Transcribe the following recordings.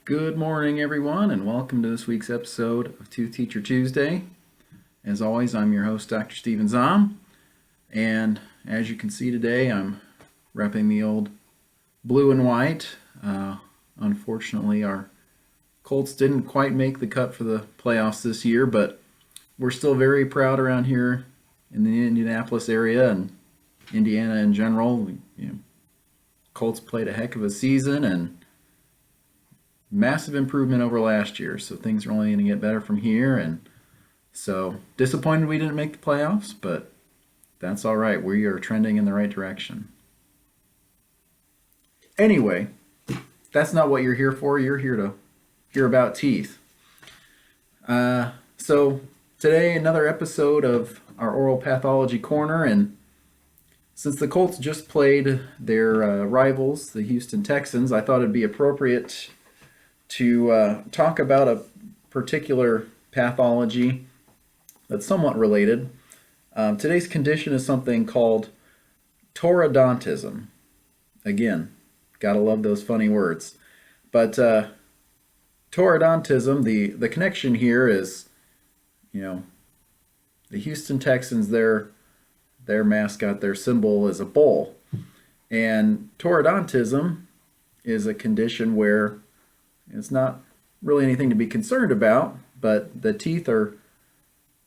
Good morning, everyone, and welcome to this week's episode of Tooth Teacher Tuesday. As always, I'm your host, Dr. Stephen Zahm, and as you can see today, I'm repping the old blue and white. Unfortunately, our Colts didn't quite make the cut for the playoffs this year, but we're still very proud around here in the Indianapolis area and Indiana in general. Colts played a heck of a season and massive improvement over last year, so things are only going to get better from here. And so disappointed we didn't make the playoffs, but that's all right. We are trending in the right direction. Anyway, that's not what you're here for. You're here to hear about teeth. So today, another episode of our Oral Pathology Corner, and since the Colts just played their rivals, the Houston Texans, I thought it'd be appropriate to talk about a particular pathology that's somewhat related. Today's condition is something called Taurodontism. Again, gotta love those funny words. But Taurodontism, the connection here is, the Houston Texans, their mascot, their symbol is a bull. And Taurodontism is a condition where it's not really anything to be concerned about, but the teeth are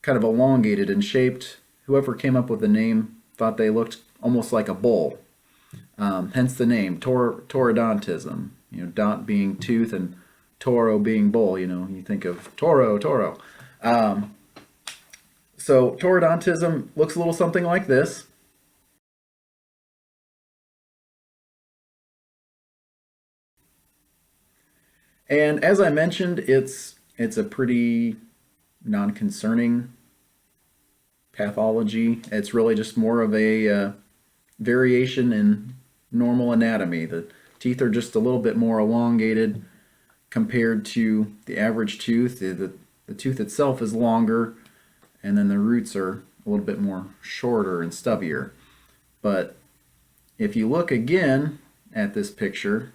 kind of elongated and shaped. Whoever came up with the name thought they looked almost like a bull. Hence the name, Taurodontism. Dont being tooth and toro being bull. You think of toro. So Taurodontism looks a little something like this. And as I mentioned, it's a pretty non-concerning pathology. It's really just more of a variation in normal anatomy. The teeth are just a little bit more elongated compared to the average tooth. The tooth itself is longer, and then the roots are a little bit more shorter and stubbier. But if you look again at this picture,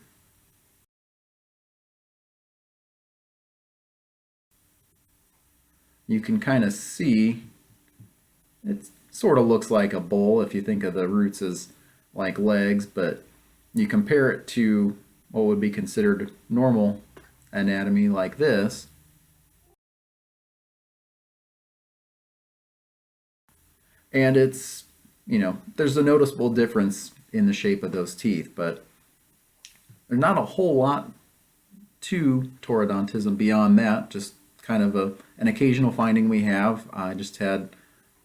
you can kind of see it sort of looks like a bull if you think of the roots as like legs, but you compare it to what would be considered normal anatomy like this, and it's, there's a noticeable difference in the shape of those teeth, but there's not a whole lot to Taurodontism beyond that, just kind of an occasional finding we have. I just had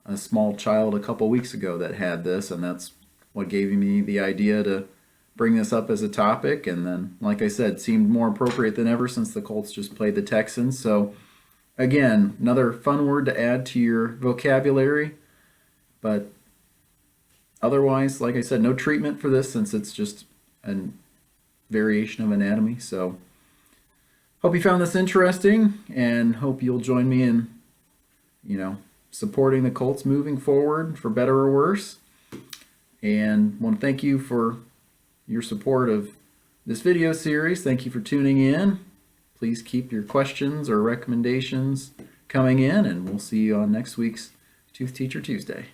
a small child a couple weeks ago that had this, and that's what gave me the idea to bring this up as a topic. And then, like I said, seemed more appropriate than ever since the Colts just played the Texans. So again, another fun word to add to your vocabulary. But otherwise, like I said, no treatment for this since it's just a variation of anatomy. So hope you found this interesting, and hope you'll join me in, supporting the Colts moving forward for better or worse. And want to thank you for your support of this video series. Thank you for tuning in. Please keep your questions or recommendations coming in, and we'll see you on next week's Tooth Teacher Tuesday.